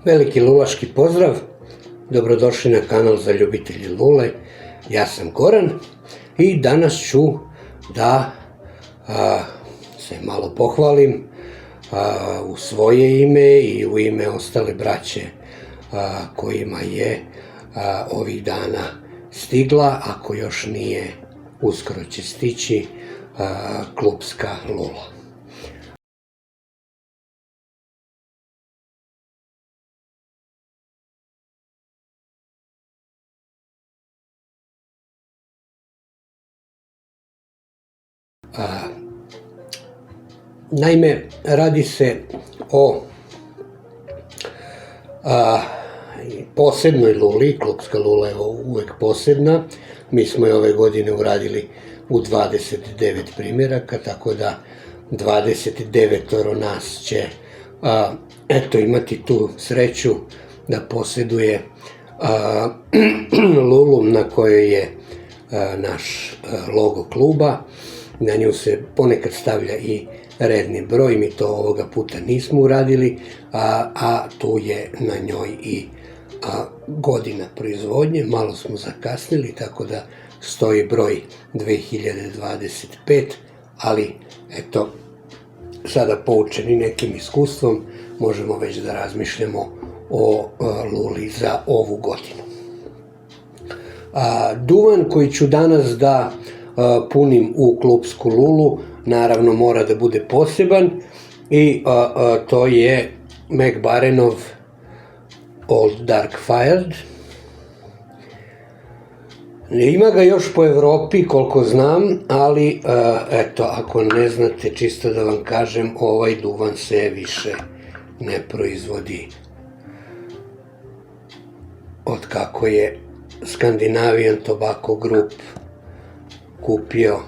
Veliki lulaški pozdrav, dobrodošli na kanal za ljubitelji lule, ja sam Goran i danas ću da se malo pohvalim u svoje ime i u ime ostale braće kojima je ovih dana stigla, ako još nije, uskoro će stići klupska lula. Naime, radi se o posebnoj luli, klupska lula je uvek posebna. Mi smo je ove godine uradili u 29 primjeraka, tako da 29 nas će imati tu sreću da posjeduje lulu na kojoj je naš logo kluba. Na nju se ponekad stavlja i redni broj, mi to ovoga puta nismo uradili, a tu je na njoj i godina proizvodnje, malo smo zakasnili, tako da stoji broj 2025, ali eto, sada poučeni nekim iskustvom, možemo već da razmišljamo o luli za ovu godinu. Duvan koji ću danas da punim u klupsku lulu, naravno mora da bude poseban i to je Mac Barenov Old Dark Fired. Ima ga još po Evropi koliko znam, ali eto, ako ne znate, čisto da vam kažem, ovaj duvan se više ne proizvodi od kako je Scandinavian Tobacco Group kupio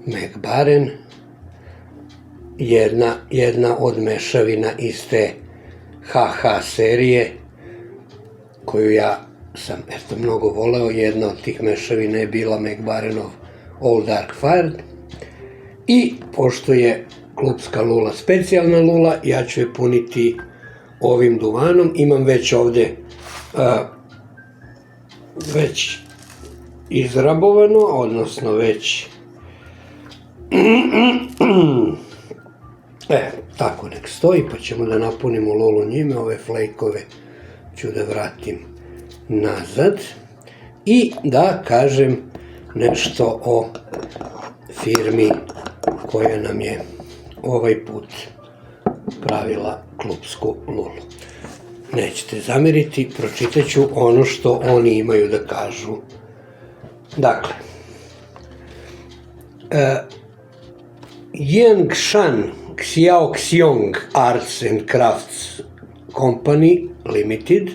Mac Baren, jedna od mešavina iz te HH serije, koju ja sam mnogo voleo. Jedna od tih mešavina je bila Mac Barenov Old Dark Fired i pošto je klupska lula specijalna lula, ja ću je puniti ovim duvanom. Imam već ovde već izrabovano, odnosno već tako nek stoji, pa ćemo da napunimo lulu njime. Ove flejkove ću da vratim nazad i da kažem nešto o firmi koja nam je ovaj put pravila klupsku lulu. Nećete zameriti, pročitat ću ono što oni imaju da kažu. Dakle, Yangshan Xiaoxiong Arts and Crafts Company Limited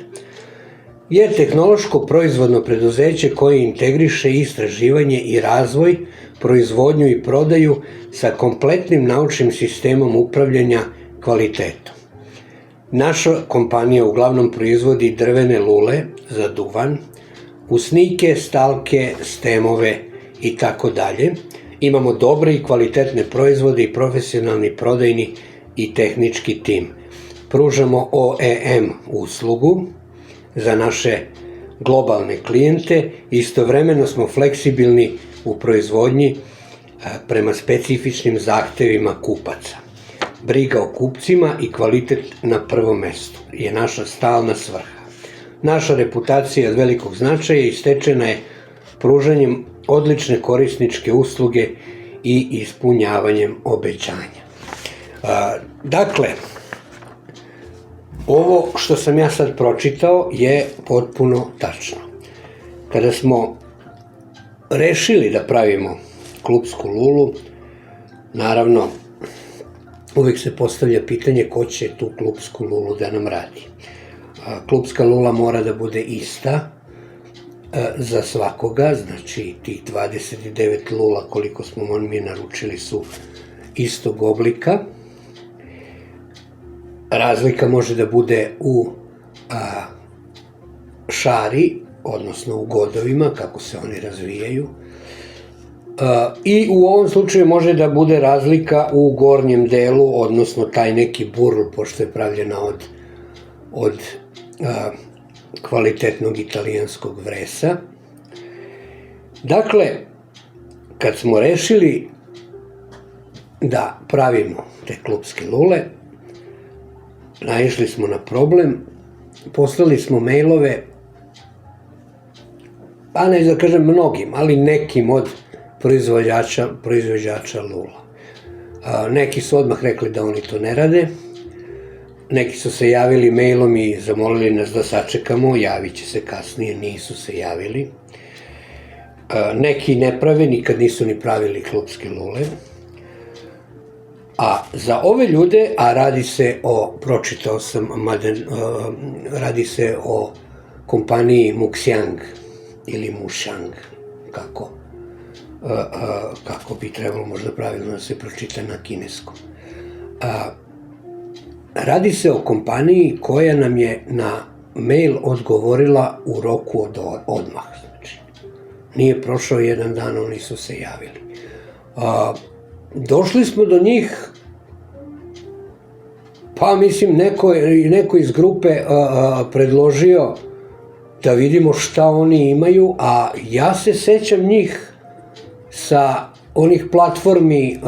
je tehnološko proizvodno preduzeće koje integriše istraživanje i razvoj, proizvodnju i prodaju sa kompletnim naučnim sistemom upravljanja kvalitetom. Naša kompanija uglavnom proizvodi drvene lule za duvan, usnike, stalke, stemove i tako dalje. Imamo dobre i kvalitetne proizvode i profesionalni prodajni i tehnički tim. Pružamo OEM uslugu za naše globalne klijente, istovremeno smo fleksibilni u proizvodnji prema specifičnim zahtevima kupaca. Briga o kupcima i kvalitet na prvom mestu je naša stalna svrha. Naša reputacija je od velikog značaja i stečena je pružanjem odlične korisničke usluge i ispunjavanjem obećanja. Dakle, ovo što sam ja sad pročitao je potpuno tačno. Kada smo rešili da pravimo klupsku lulu, naravno, uvek se postavlja pitanje ko će tu klupsku lulu da nam radi. Klupska lula mora da bude ista za svakoga, znači tih 29 lula koliko smo mi naručili su istog oblika. Razlika može da bude u šari, odnosno u godovima, kako se oni razvijaju. I u ovom slučaju može da bude razlika u gornjem delu, odnosno taj neki burl, pošto je pravljena od od kvalitetnog italijanskog vresa. Dakle, kad smo rešili da pravimo te klupske lule, naišli smo na problem, poslali smo mailove, pa ne da kažem mnogim, ali nekim od proizvođača lula. Neki su odmah rekli da oni to ne rade, neki su se javili mailom i zamolili nas da sačekamo, javit će se kasnije, nisu se javili. Neki ne prave, nikad nisu ni pravili klupske lule. A za ove ljude, a radi se o, pročitao sam, radi se o kompaniji Muxiang ili Mushang, kako bi trebalo možda pravilno da se pročita na kineskom. Radi se o kompaniji koja nam je na mail odgovorila u roku od odmah. Znači, nije prošao jedan dan, oni su se javili. Došli smo do njih, pa mislim neko iz grupe predložio da vidimo šta oni imaju, a ja se sećam njih sa onih platformi,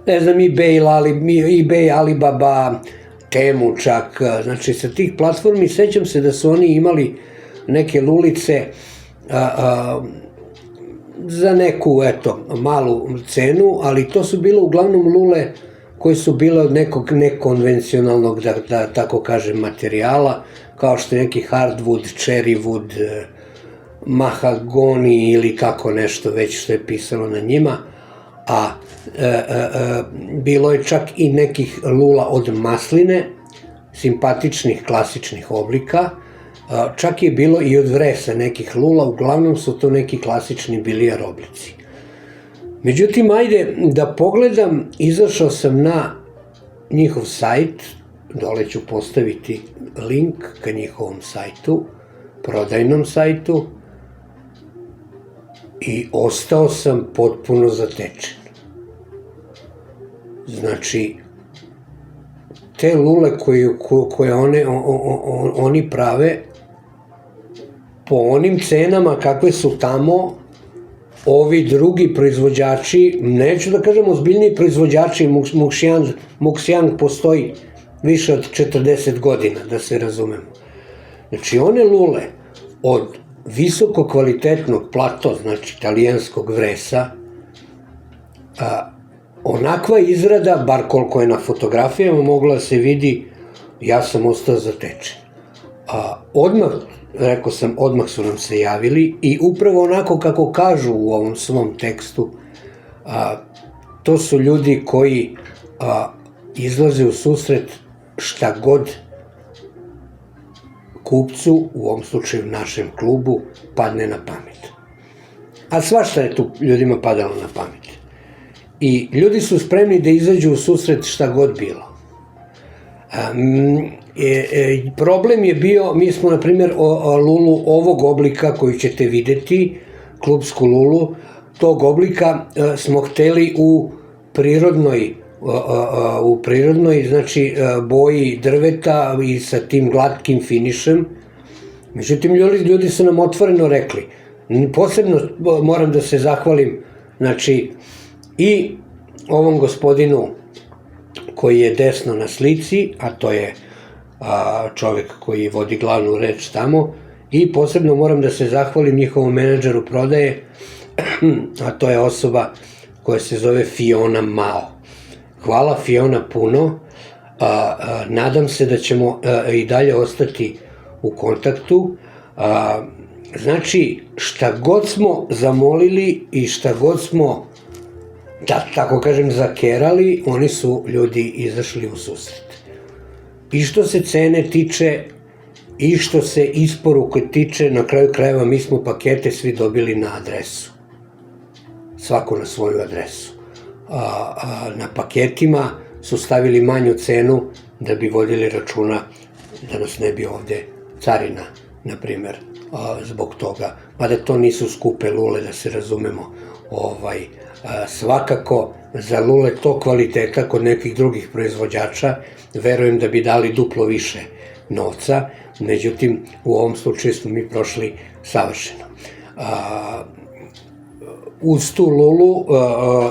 ne znam, eBay, Alibaba, Temu čak, znači sa tih platformi sećam se da su oni imali neke lulice za neku, malu cenu, ali to su bile uglavnom lule koje su bile od nekog nekonvencionalnog, da tako kažem, materijala, kao što je neki hardwood, cherrywood, mahagoni ili kako nešto već što je pisalo na njima, a bilo je čak i nekih lula od masline, simpatičnih, klasičnih oblika, čak je bilo i od vresa nekih lula, uglavnom su to neki klasični bilijar oblici. Međutim, ajde da pogledam, izašao sam na njihov sajt, dole ću postaviti link ka njihovom sajtu, prodajnom sajtu, i ostao sam potpuno zatečen. Znači, te lule koje oni prave, po onim cenama kakve su tamo, ovi drugi proizvođači, neću da kažem ozbiljniji proizvođači, Muxiang postoji više od 40 godina, da se razumemo. Znači, one lule od visoko kvalitetnog plato, znači italijanskog vresa, onakva izrada, bar koliko je na fotografijama mogla da se vidi, ja sam ostao zatečen. Odmah, rekao sam, odmah su nam se javili i upravo onako kako kažu u ovom svom tekstu, to su ljudi koji izlaze u susret šta god kupcu, u ovom slučaju našem klubu, padne na pamet. A svašta je tu ljudima padalo na pamet. I ljudi su spremni da izađu u susret šta god bilo. Problem je bio, mi smo, na primjer, lulu ovog oblika koju ćete videti, klupsku lulu, tog oblika smo hteli u prirodnoj, znači, boji drveta i sa tim glatkim finišem. Međutim, ljudi su nam otvoreno rekli, posebno moram da se zahvalim, znači, i ovom gospodinu koji je desno na slici, a to je čovek koji vodi glavnu reč tamo, i posebno moram da se zahvalim njihovom menadžeru prodaje, a to je osoba koja se zove Fiona Mao. Hvala, Fiona, puno. Nadam se da ćemo i dalje ostati u kontaktu. Znači, šta god smo zamolili i šta god smo, da tako kažem, zakerali, oni su ljudi izašli u susret. I što se cene tiče, i što se isporuke tiče, na kraju krajeva mi smo pakete svi dobili na adresu. Svako na svoju adresu. Na paketima su stavili manju cenu da bi vodili računa da nas ne bi ovde carina, na primer, zbog toga. Mada to nisu skupe lule, da se razumemo, Svakako za lule tog kvaliteta kod nekih drugih proizvođača verujem da bi dali duplo više novca, međutim u ovom slučaju smo mi prošli savršeno. Uz tu lulu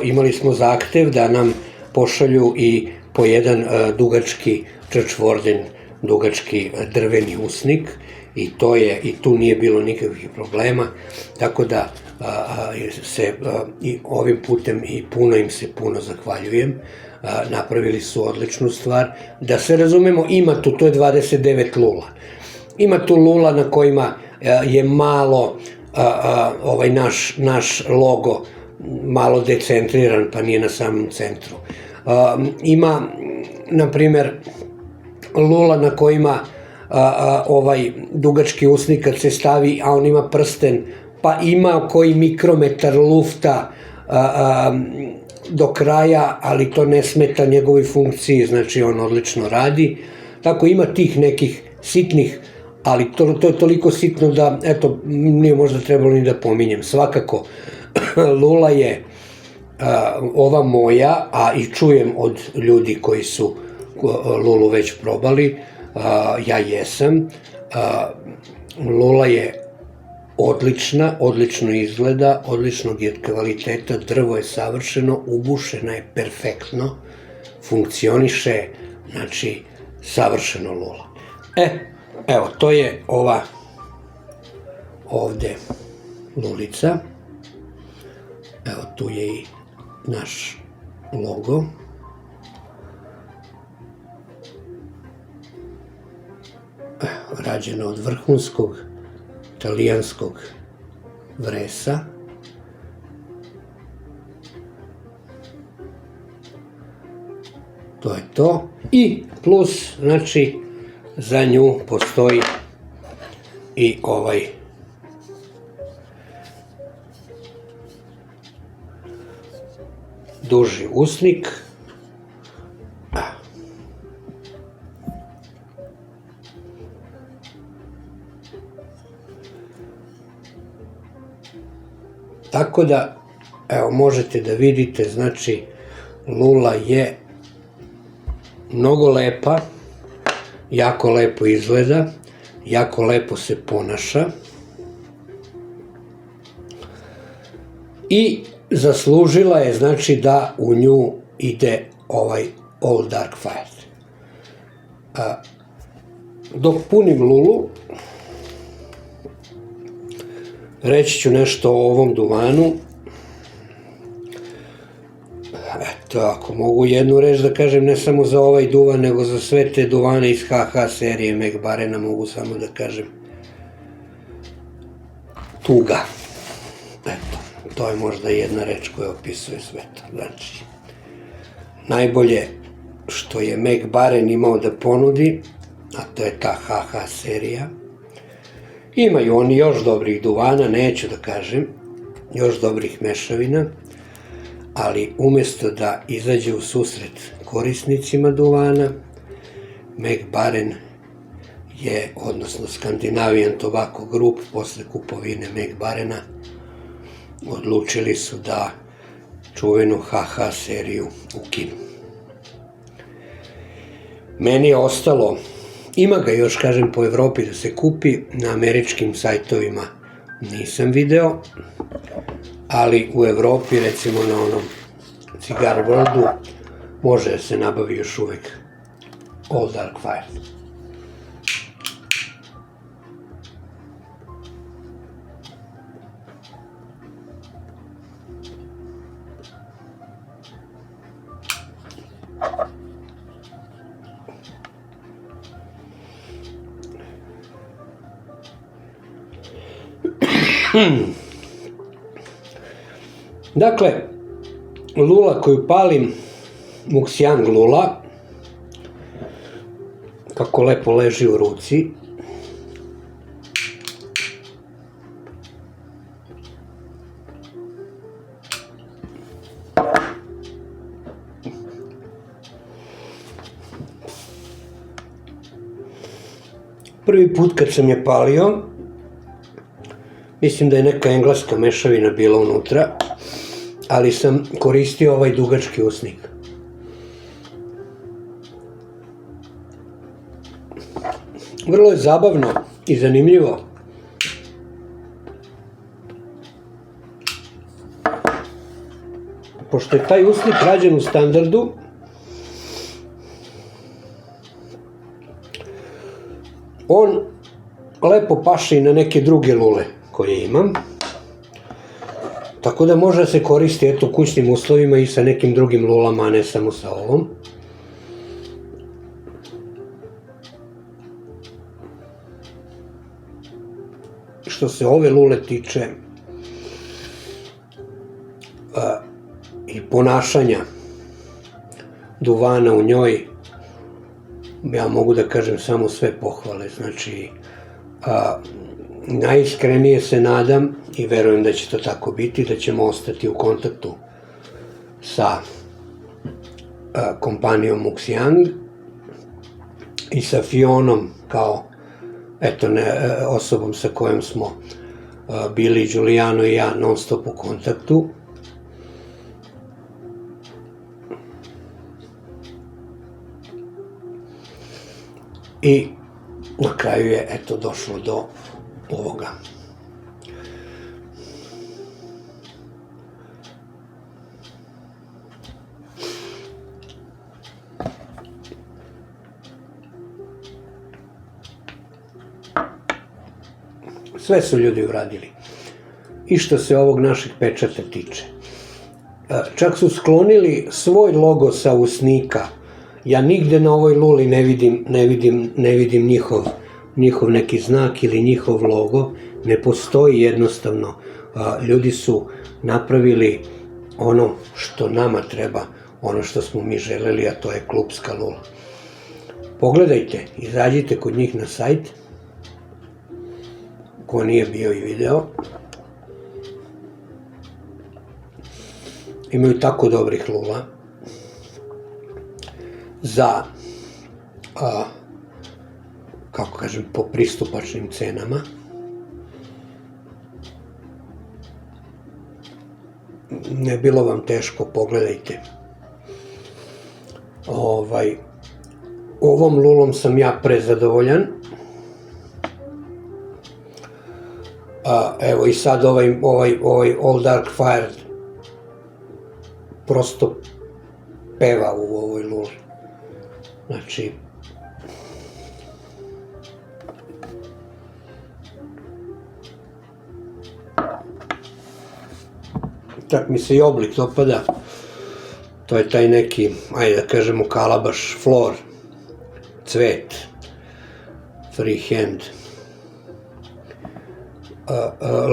imali smo zahtev da nam pošalju i po jedan dugački čačvorden, dugački drveni usnik i tu nije bilo nikakvih problema, tako da se i ovim putem i im se puno zahvaljujem. Napravili su odličnu stvar. Da se razumemo, ima tu, to je 29 lula. Ima tu lula na kojima je malo naš logo malo decentriran, pa nije na samom centru. Ima, na primer, lula na kojima ovaj dugački usnik kad se stavi, a on ima prsten, pa ima koji mikrometar lufta do kraja, ali to ne smeta njegovoj funkciji, znači on odlično radi. Tako ima tih nekih sitnih, ali to je toliko sitno da, eto, nije možda trebalo ni da pominjem. Svakako, lula je ova moja, a i čujem od ljudi koji su lulu već probali, ja jesam. Lula je odlična, odlično izgleda, odličnog je kvaliteta, drvo je savršeno, ubušena je perfektno, funkcioniše, znači savršeno lula. Evo, to je ova ovde lulica, evo tu je i naš logo. Rađena od vrhunskog italijanskog vresa. To je to. I plus, znači, za nju postoji i ovaj duži usnik. Tako da, evo, možete da vidite, znači, lula je mnogo lepa, jako lepo izgleda, jako lepo se ponaša i zaslužila je, znači, da u nju ide ovaj Old Dark Fire. Dok punim lulu, reći ću nešto o ovom duvanu. Eto, ako mogu jednu reč da kažem, ne samo za ovaj duvan, nego za sve te duvane iz HH serije Mac Barena, mogu samo da kažem tuga. Eto, to je možda jedna reč koja opisuje sve to. Znači, najbolje što je Mac Baren imao da ponudi, a to je ta HH serija. Imaju oni još dobrih duvana, neću da kažem, još dobrih mešavina, ali umesto da izađe u susret korisnicima duvana, Mac Baren je, odnosno Scandinavian Tobacco Group, posle kupovine Mac Barena, odlučili su da čuvenu HH seriju ukinu. Meni je ostalo, ima ga još, kažem, po Evropi da se kupi, na američkim sajtovima nisam video, ali u Evropi, recimo na onom Cigar Worldu, može da se nabavi još uvek Old Dark Fire. Dakle, lula koju palim, Muxiang lula, kako lepo leži u ruci. Prvi put kad sam je palio, mislim da je neka engleska mešavina bila unutra, ali sam koristio ovaj dugački usnik. Vrlo je zabavno i zanimljivo. Pošto je taj usnik rađen u standardu, on lepo paše i na neke druge lule koje imam, tako da može da se koristi u kućnim uslovima i sa nekim drugim lulama, a ne samo sa ovom. Što se ove lule tiče i ponašanja duvana u njoj, ja mogu da kažem samo sve pohvale. Znači, najiskrenije se nadam i verujem da će to tako biti, da ćemo ostati u kontaktu sa kompanijom Muxiang i sa Fionom kao osobom sa kojom smo bili Giuliano i ja non stop u kontaktu. I na kraju je došlo do ovoga. Sve su ljudi uradili. I što se ovog našeg pečata tiče. Čak su sklonili svoj logo sa usnika. Ja nigde na ovoj luli ne vidim njihov neki znak ili njihov logo. Ne postoji jednostavno. Ljudi su napravili ono što nama treba, ono što smo mi želeli, a to je klupska lula. Pogledajte, izađite kod njih na sajt, ko nije bio i video. Imaju tako dobrih lula za, kako kažem, po pristupačnim cenama. Ne bilo vam teško, pogledajte. Ovom lulom sam ja prezadovoljan. Evo i sad ovaj All Dark Fire prosto peva u ovoj luli. Znači, čak mi se i oblik dopada. To je taj neki, ajde da kažemo, kalabaš, flor, cvet, freehand.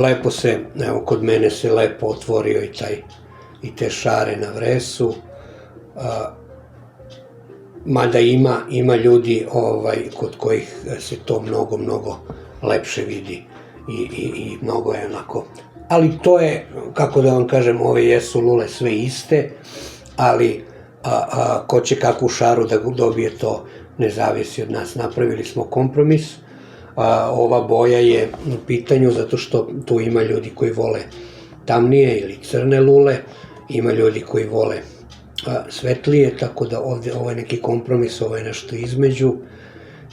Lepo se, evo kod mene se lepo otvorio i te šare na vresu. Mada ima ljudi kod kojih se to mnogo lepše vidi i mnogo je onako. Ali to je, kako da vam kažem, ove jesu lule sve iste, ali ko će kakvu šaru da dobije, to ne zavisi od nas. Napravili smo kompromis. Ova boja je u pitanju zato što tu ima ljudi koji vole tamnije ili crne lule, ima ljudi koji vole svetlije, tako da ovo je neki kompromis, ovo je nešto između.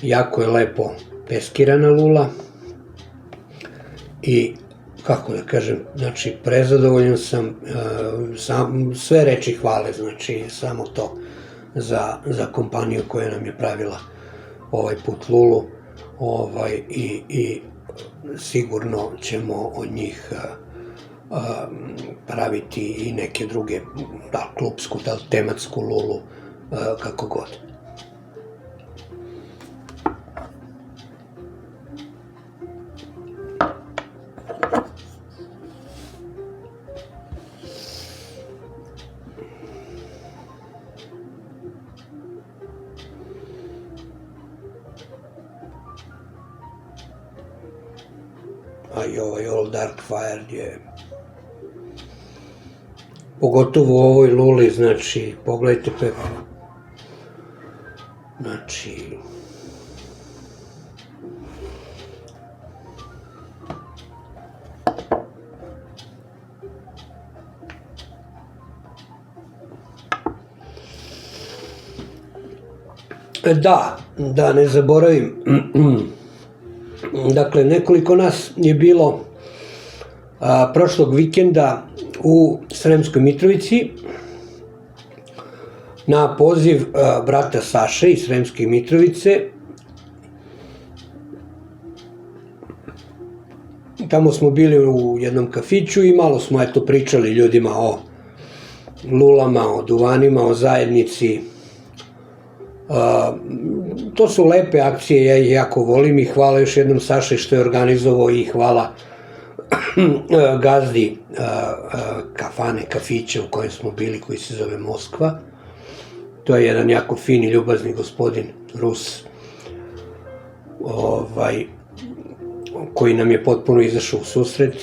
Jako je lepo peskirana lula i, kako da kažem, znači prezadovoljan sam, sve reči hvale, znači samo to za kompaniju koja nam je pravila ovaj put lulu. I sigurno ćemo od njih praviti i neke druge, da li klupsku, da li tematsku lulu, kako god. A i ovaj All Dark Fire je, pogotovo u ovoj luli, znači, pogledajte pevaru. Znači, Da ne zaboravim. Dakle, nekoliko nas je bilo prošlog vikenda u Sremskoj Mitrovici na poziv brata Saše iz Sremske Mitrovice. Tamo smo bili u jednom kafiću i malo smo pričali ljudima o lulama, o duvanima, o zajednici. To su lepe akcije, ja ih jako volim i hvala još jednom Saše što je organizovao i hvala gazdi kafane, kafića u kojem smo bili, koji se zove Moskva. To je jedan jako fin i ljubazni gospodin, Rus, koji nam je potpuno izašao u susret.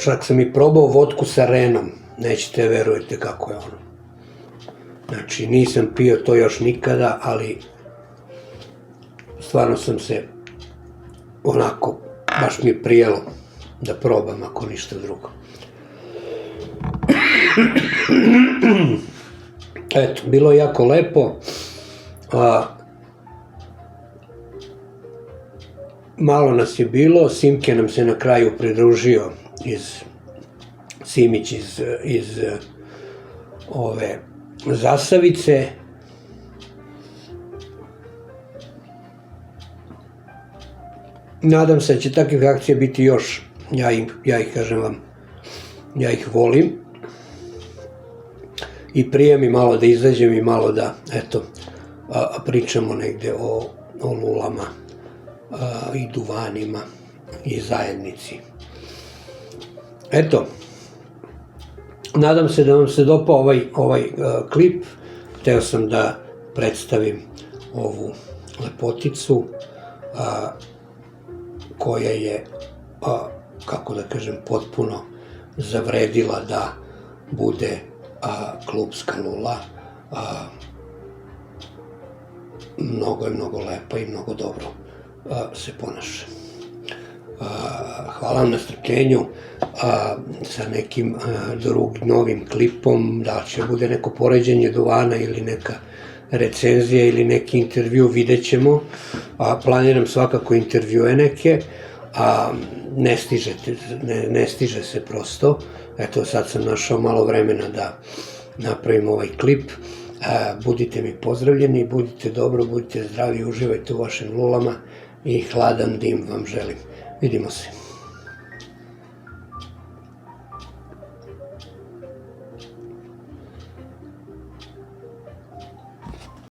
Čak sam i probao vodku sa Renom, nećete verujete kako je ono. Znači, nisam pio to još nikada, ali stvarno sam se onako, baš mi je prijelo da probam, ako ništa drugo. Eto, bilo je jako lepo. Malo nas je bilo, Simke nam se na kraju pridružio Simić iz ove Zasavice. Nadam se da će takvih akcija biti još. Ja ih, kažem vam, ja ih volim. I prije mi malo da izađem i malo da, eto, pričamo negde o lulama i duvanima i zajednici. Eto, nadam se da vam se dopao ovaj klip. Hteo sam da predstavim ovu lepoticu koja je, kako da kažem, potpuno zavredila da bude klupska lula. Mnogo je mnogo lepa i mnogo dobro se ponaša. Hvala vam na strpljenju sa nekim novim klipom, da će bude neko poređenje duvana ili neka recenzija ili neki intervju, vidjet ćemo. Planiram svakako intervjue neke, ne stiže se prosto. Eto, sad sam našao malo vremena da napravim ovaj klip. Budite mi pozdravljeni, budite dobro, budite zdravi, uživajte u vašim lulama i hladan dim vam želim. Vidimo se.